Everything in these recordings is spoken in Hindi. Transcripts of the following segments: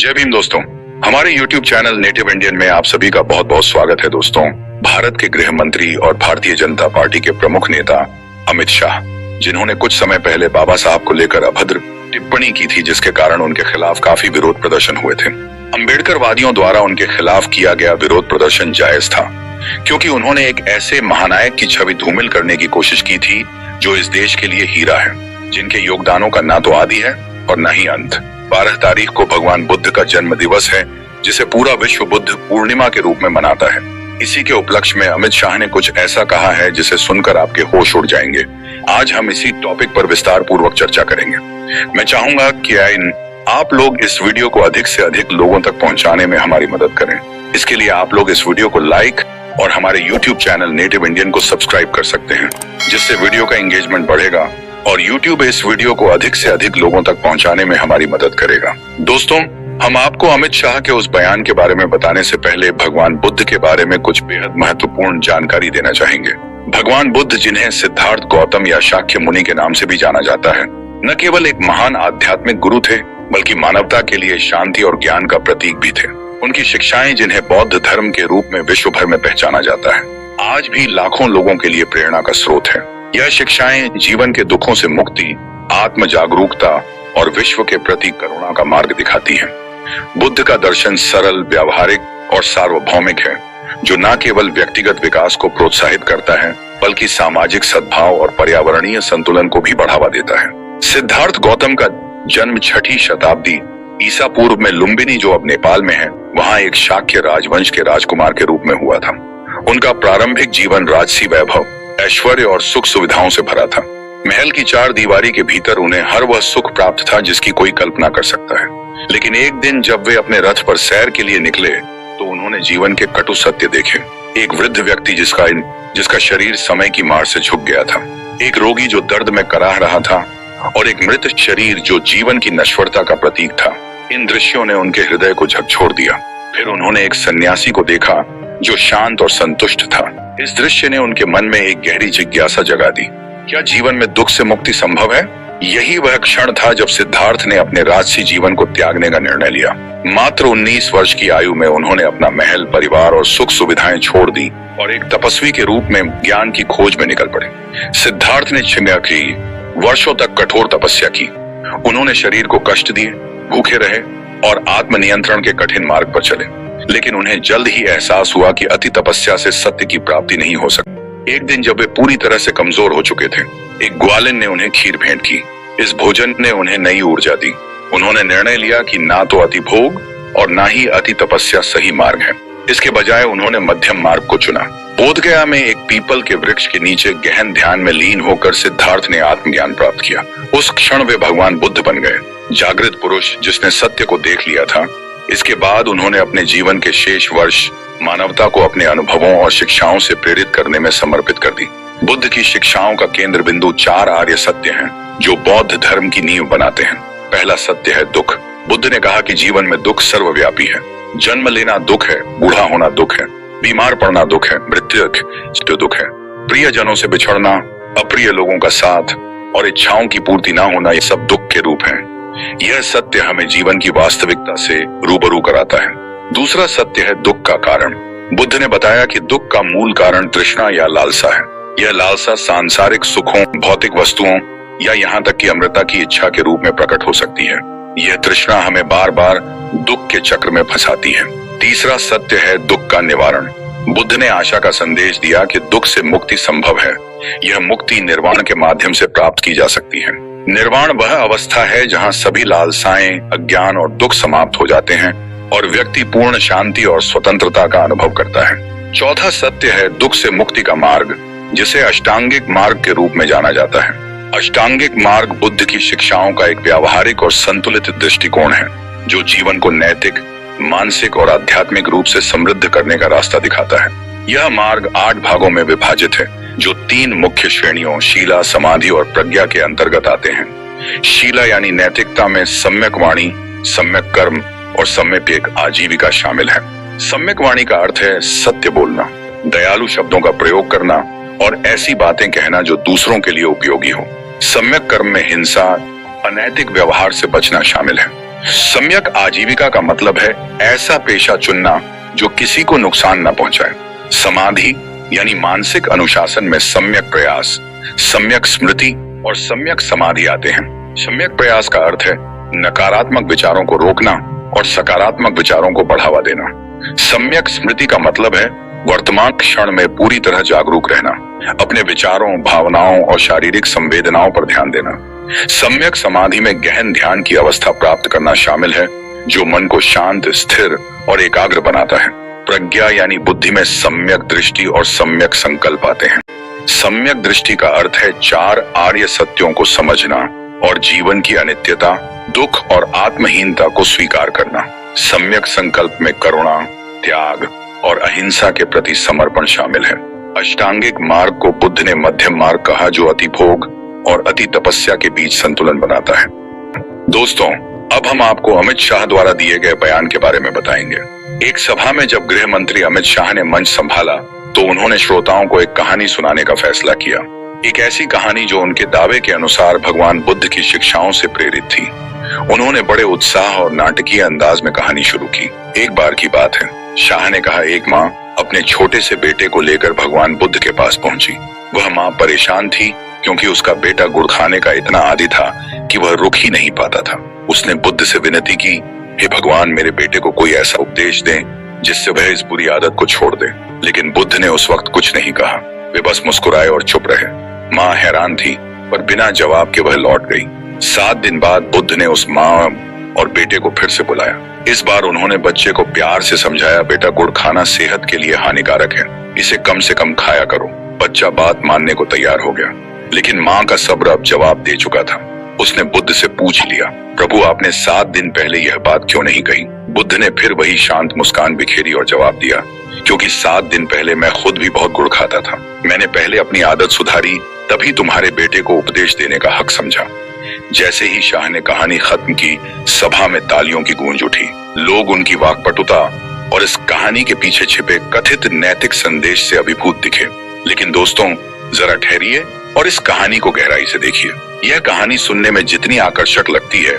जय भीम दोस्तों, हमारे YouTube चैनल नेटिव इंडियन में आप सभी का बहुत बहुत स्वागत है। दोस्तों, भारत के गृह मंत्री और भारतीय जनता पार्टी के प्रमुख नेता अमित शाह, जिन्होंने कुछ समय पहले बाबा साहब को लेकर अभद्र टिप्पणी की थी, जिसके कारण उनके खिलाफ काफी विरोध प्रदर्शन हुए थे। अम्बेडकर वादियों द्वारा उनके खिलाफ किया गया विरोध प्रदर्शन जायज था, क्योंकि उन्होंने एक ऐसे महानायक की छवि धूमिल करने की कोशिश की थी जो इस देश के लिए हीरा है, जिनके योगदानों का ना तो आदि है और न ही अंत। 12 तारीख को भगवान बुद्ध का जन्म दिवस है, जिसे पूरा विश्व बुद्ध पूर्णिमा के रूप में मनाता है। इसी के उपलक्ष्य में अमित शाह ने कुछ ऐसा कहा है जिसे सुनकर आपके होश उड़ जाएंगे। आज हम इसी टॉपिक पर विस्तार पूर्वक चर्चा करेंगे। मैं चाहूंगा कि आप लोग इस वीडियो को अधिक से अधिक लोगों तक पहुंचाने में हमारी मदद करें। इसके लिए आप लोग इस वीडियो को लाइक और हमारे YouTube चैनल नेटिव इंडियन को सब्सक्राइब कर सकते हैं, जिससे वीडियो का एंगेजमेंट बढ़ेगा और YouTube इस वीडियो को अधिक से अधिक लोगों तक पहुंचाने में हमारी मदद करेगा। दोस्तों, हम आपको अमित शाह के उस बयान के बारे में बताने से पहले भगवान बुद्ध के बारे में कुछ बेहद महत्वपूर्ण जानकारी देना चाहेंगे। भगवान बुद्ध, जिन्हें सिद्धार्थ गौतम या शाक्य मुनि के नाम से भी जाना जाता है, न केवल एक महान आध्यात्मिक गुरु थे, बल्कि मानवता के लिए शांति और ज्ञान का प्रतीक भी थे। उनकी शिक्षाएं, जिन्हें बौद्ध धर्म के रूप में विश्व भर में पहचाना जाता है, आज भी लाखों लोगों के लिए प्रेरणा का स्रोत है। यह शिक्षाएं जीवन के दुखों से मुक्ति, आत्म जागरूकता और विश्व के प्रति करुणा का मार्ग दिखाती हैं। बुद्ध का दर्शन सरल, व्यावहारिक और सार्वभौमिक है, जो न केवल व्यक्तिगत विकास को प्रोत्साहित करता है, बल्कि सामाजिक सद्भाव और पर्यावरणीय संतुलन को भी बढ़ावा देता है। सिद्धार्थ गौतम का जन्म 6वीं शताब्दी ईसा पूर्व में लुम्बिनी, जो अब नेपाल में है, वहां एक शाक्य राजवंश के राजकुमार के रूप में हुआ था। उनका प्रारंभिक जीवन राजसी वैभव, ऐश्वर्य और सुख सुविधाओं से भरा था। महल की 4 दीवारी के भीतर उन्हें हर वह सुख प्राप्त था जिसकी कोई कल्पना कर सकता है। लेकिन एक दिन जब वे अपने रथ पर सैर के लिए निकले, तो उन्होंने जीवन के कटु सत्य देखे। एक वृद्ध व्यक्ति जिसका शरीर समय की मार से झुक गया था, एक रोगी जो दर्द में कराह रहा था, और एक मृत शरीर जो जीवन की नश्वरता का प्रतीक था। इन दृश्यों ने उनके हृदय को झकझोर दिया। फिर उन्होंने एक सन्यासी को देखा जो शांत और संतुष्ट था। इस दृश्य ने उनके मन में एक गहरी जिज्ञासा जगा दी। क्या जीवन में दुख से मुक्ति संभव है? यही वह क्षण था जब सिद्धार्थ ने अपने राजसी जीवन को त्यागने का निर्णय लिया। मात्र 19 वर्ष की आयु में उन्होंने अपना महल, परिवार और सुख सुविधाएं छोड़ दी और एक तपस्वी के रूप में ज्ञान की खोज में निकल पड़े। सिद्धार्थ ने वर्षों तक कठोर तपस्या की। उन्होंने शरीर को कष्ट दिए, भूखे रहे और आत्मनियंत्रण के कठिन मार्ग पर चले। लेकिन उन्हें जल्द ही एहसास हुआ कि अति तपस्या से सत्य की प्राप्ति नहीं हो सकती। एक दिन जब वे पूरी तरह से कमजोर हो चुके थे, एक ग्वालिन ने उन्हें खीर भेंट की। इस भोजन ने उन्हें नई ऊर्जा दी। उन्होंने निर्णय लिया कि ना तो अति भोग और ना ही अति तपस्या सही मार्ग है। इसके बजाय उन्होंने मध्यम मार्ग को चुना। बोधगया में एक पीपल के वृक्ष के नीचे गहन ध्यान में लीन होकर सिद्धार्थ ने आत्मज्ञान प्राप्त किया। उस क्षण वे भगवान बुद्ध बन गए, जागृत पुरुष जिसने सत्य को देख लिया था। इसके बाद उन्होंने अपने जीवन के शेष वर्ष मानवता को अपने अनुभवों और शिक्षाओं से प्रेरित करने में समर्पित कर दी। बुद्ध की शिक्षाओं का केंद्र बिंदु 4 आर्य सत्य हैं, जो बौद्ध धर्म की नींव बनाते हैं। पहला सत्य है दुख। बुद्ध ने कहा कि जीवन में दुख सर्वव्यापी है। जन्म लेना दुख है, बूढ़ा होना दुख है, बीमार पड़ना दुख है, मृत्यु दुख है, प्रियजनों से बिछड़ना, अप्रिय लोगों का साथ और इच्छाओं की पूर्ति ना होना, ये सब दुख के रूप हैं। यह सत्य हमें जीवन की वास्तविकता से रूबरू कराता है। दूसरा सत्य है दुख का कारण। बुद्ध ने बताया कि दुख का मूल कारण तृष्णा या लालसा है। यह लालसा सांसारिक सुखों, भौतिक वस्तुओं या यहाँ तक कि अमृता की इच्छा के रूप में प्रकट हो सकती है। यह तृष्णा हमें बार बार दुख के चक्र में फंसाती है। तीसरा सत्य है दुख का निवारण। बुद्ध ने आशा का संदेश दिया कि दुख से मुक्ति संभव है। यह मुक्ति निर्वाण के माध्यम से प्राप्त की जा सकती है। निर्वाण वह अवस्था है जहाँ सभी लालसाएं, अज्ञान और दुख समाप्त हो जाते हैं और व्यक्ति पूर्ण शांति और स्वतंत्रता का अनुभव करता है। चौथा सत्य है दुख से मुक्ति का मार्ग, जिसे अष्टांगिक मार्ग के रूप में जाना जाता है। अष्टांगिक मार्ग बुद्ध की शिक्षाओं का एक व्यावहारिक और संतुलित दृष्टिकोण है, जो जीवन को नैतिक, मानसिक और आध्यात्मिक रूप से समृद्ध करने का रास्ता दिखाता है। यह मार्ग 8 भागों में विभाजित है, जो 3 मुख्य श्रेणियों शीला, समाधि और प्रज्ञा के अंतर्गत आते हैं। शीला यानी नैतिकता में सम्यक वाणी, सम्यक कर्म और सम्यक आजीविका शामिल है। सम्यक वाणी का अर्थ है सत्य बोलना, दयालु शब्दों का प्रयोग करना और ऐसी बातें कहना जो दूसरों के लिए उपयोगी हो। सम्यक कर्म में हिंसा, अनैतिक व्यवहार से बचना शामिल है। सम्यक आजीविका का मतलब है ऐसा पेशा चुनना जो किसी को नुकसान न पहुंचाए। समाधि यानी मानसिक अनुशासन में सम्यक प्रयास, सम्यक स्मृति और सम्यक समाधि आते हैं। सम्यक प्रयास का अर्थ है नकारात्मक विचारों को रोकना और सकारात्मक विचारों को बढ़ावा देना। सम्यक स्मृति का मतलब है वर्तमान क्षण में पूरी तरह जागरूक रहना, अपने विचारों, भावनाओं और शारीरिक संवेदनाओं पर ध्यान देना। सम्यक समाधि में गहन ध्यान की अवस्था प्राप्त करना शामिल है, जो मन को शांत, स्थिर और एकाग्र बनाता है। प्रज्ञा यानी बुद्धि में सम्यक दृष्टि और सम्यक संकल्प आते हैं। सम्यक दृष्टि का अर्थ है 4 आर्य सत्यों को समझना और जीवन की अनित्यता, दुख और आत्महीनता को स्वीकार करना। सम्यक संकल्प में करुणा, त्याग और अहिंसा के प्रति समर्पण शामिल है। अष्टांगिक मार्ग को बुद्ध ने मध्यम मार्ग कहा, जो अति भोग और अति तपस्या के बीच संतुलन बनाता है। दोस्तों, अब हम आपको अमित शाह द्वारा दिए गए बयान के बारे में बताएंगे। एक सभा में जब गृह मंत्री अमित शाह ने मंच संभाला तो उन्होंने श्रोताओं को एक कहानी सुनाने का फैसला किया। एक ऐसी कहानी जो उनके दावे के अनुसार भगवान बुद्ध की शिक्षाओं से प्रेरित थी। उन्होंने बड़े उत्साह और नाटकीय अंदाज में कहानी शुरू की। एक बार की बात है, शाह ने कहा, एक माँ अपने छोटे से बेटे को लेकर भगवान बुद्ध के पास पहुंची। वह माँ परेशान थी क्योंकि उसका बेटा गुड़ खाने का इतना आदी था कि वह रुक ही नहीं पाता था। उसने बुद्ध से विनती की, हे भगवान, मेरे बेटे को कोई ऐसा उपदेश दें जिससे वह इस बुरी आदत को छोड़ दे। लेकिन बुद्ध ने उस वक्त कुछ नहीं कहा। वे बस मुस्कुराए और चुप रहे। माँ हैरान थी, पर बिना जवाब के वह लौट गई। 7 दिन बाद बुद्ध ने उस माँ और बेटे को फिर से बुलाया। इस बार उन्होंने बच्चे को प्यार से समझाया, बेटा, गुड़ खाना सेहत के लिए हानिकारक है, इसे कम से कम खाया करो। बच्चा बात मानने को तैयार हो गया, लेकिन माँ का सब्र अब जवाब दे चुका था। उसने बुद्ध से पूछ लिया, प्रभु, आपने 7 दिन पहले यह बात क्यों नहीं कही? बुद्ध ने फिर वही शांत मुस्कान बिखेरी और जवाब दिया, क्योंकि 7 दिन पहले मैं खुद भी बहुत गुड़ खाता था। मैंने पहले अपनी आदत सुधारी, तभी तुम्हारे बेटे को उपदेश देने का हक समझा। जैसे ही शाह ने कहानी खत्म की, सभा में तालियों की गूंज उठी। लोग उनकी वाक्पटुता और इस कहानी के पीछे छिपे कथित नैतिक संदेश से अभिभूत दिखे। लेकिन दोस्तों, जरा ठहरिए और इस कहानी को गहराई से देखिए। यह कहानी सुनने में जितनी आकर्षक लगती है,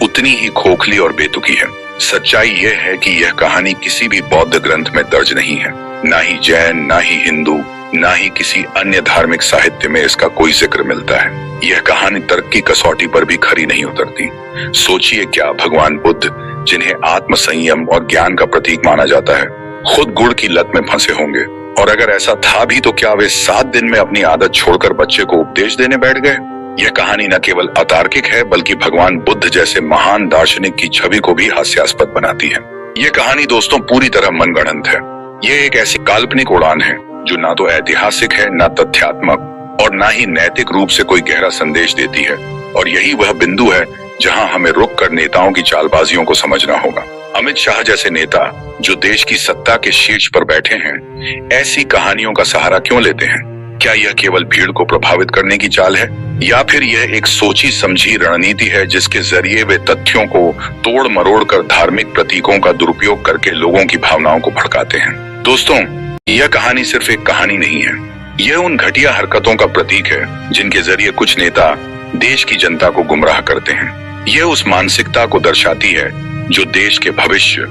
उतनी ही खोखली और बेतुकी है। सच्चाई यह है कि यह कहानी किसी भी बौद्ध ग्रंथ में दर्ज नहीं है। ना ही जैन, ना ही हिंदू, ना ही किसी अन्य धार्मिक साहित्य में इसका कोई जिक्र मिलता है। यह कहानी तर्क की कसौटी पर भी खरी नहीं उतरती। सोचिए, क्या भगवान बुद्ध, जिन्हें आत्म संयम और ज्ञान का प्रतीक माना जाता है, खुद गुड़ की लत में फंसे होंगे? और अगर ऐसा था भी तो क्या वे 7 दिन में अपनी आदत छोड़कर बच्चे को उपदेश देने बैठ गए? यह कहानी न केवल अतार्किक है, बल्कि भगवान बुद्ध जैसे महान दार्शनिक की छवि को भी हास्यास्पद बनाती है। यह कहानी दोस्तों पूरी तरह मनगढ़ंत है। यह एक ऐसी काल्पनिक उड़ान है जो ना तो ऐतिहासिक है, ना तथ्यात्मक, और ना ही नैतिक रूप से कोई गहरा संदेश देती है। और यही वह बिंदु है जहां हमें रुककर नेताओं की चालबाजियों को समझना होगा। अमित शाह जैसे नेता, जो देश की सत्ता के शीर्ष पर बैठे हैं, ऐसी कहानियों का सहारा क्यों लेते हैं? क्या यह केवल भीड़ को प्रभावित करने की चाल है, या फिर यह एक सोची समझी रणनीति है जिसके जरिए वे तथ्यों को तोड़ मरोड़ कर धार्मिक प्रतीकों का दुरुपयोग करके लोगों की भावनाओं को भड़काते हैं? दोस्तों, यह कहानी सिर्फ एक कहानी नहीं है। यह उन घटिया हरकतों का प्रतीक है जिनके जरिए कुछ नेता देश की जनता को गुमराह करते हैं। यह उस मानसिकता को दर्शाती है जो देश के भविष्य,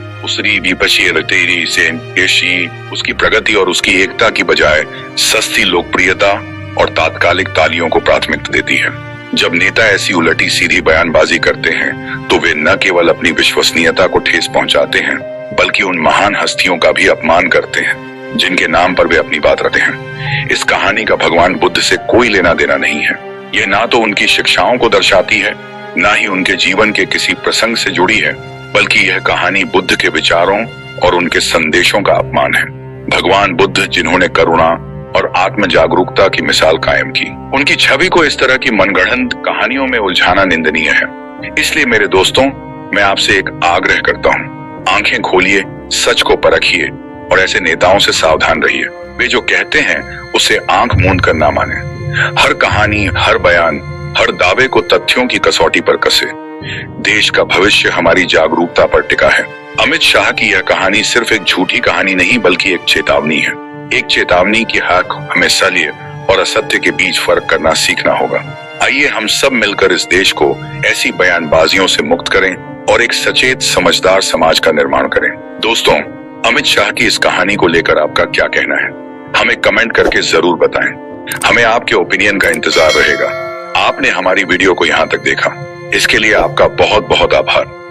उसकी प्रगति और उसकी एकता की बजाय सस्ती लोकप्रियता और तात्कालिक तालियों को प्राथमिकता देती है। जब नेता ऐसी उलटी सीधी बयानबाजी करते हैं तो वे न केवल अपनी विश्वसनीयता को ठेस पहुंचाते हैं, बल्कि उन महान हस्तियों का भी अपमान करते हैं जिनके नाम पर वे अपनी बात रखते हैं। इस कहानी का भगवान बुद्ध से कोई लेना देना नहीं है। यह ना तो उनकी शिक्षाओं को दर्शाती है, ना ही उनके जीवन के किसी प्रसंग से जुड़ी है, बल्कि यह कहानी बुद्ध के विचारों और उनके संदेशों का अपमान है। भगवान बुद्ध, जिन्होंने करुणा और आत्म जागरूकता की मिसाल कायम की, उनकी छवि को इस तरह की मनगढ़ंत कहानियों में उलझाना निंदनीय है। इसलिए मेरे दोस्तों, मैं आपसे एक आग्रह करता हूँ, आंखें खोलिए, सच को परखिए और ऐसे नेताओं से सावधान रहिए। वे जो कहते हैं उसे आंख मूंद कर ना माने। हर कहानी, हर बयान, हर दावे को तथ्यों की कसौटी पर कसे। देश का भविष्य हमारी जागरूकता पर टिका है। अमित शाह की यह कहानी सिर्फ एक झूठी कहानी नहीं, बल्कि एक चेतावनी है। एक चेतावनी की हमें सत्य और असत्य के बीच फर्क करना सीखना होगा। आइए हम सब मिलकर इस देश को ऐसी बयानबाजियों से मुक्त करें और एक सचेत समझदार समाज का निर्माण करें। दोस्तों, अमित शाह की इस कहानी को लेकर आपका क्या कहना है? हमें कमेंट करके जरूर बताएं। हमें आपके ओपिनियन का इंतजार रहेगा। आपने हमारी वीडियो को यहाँ तक देखा, इसके लिए आपका बहुत बहुत आभार।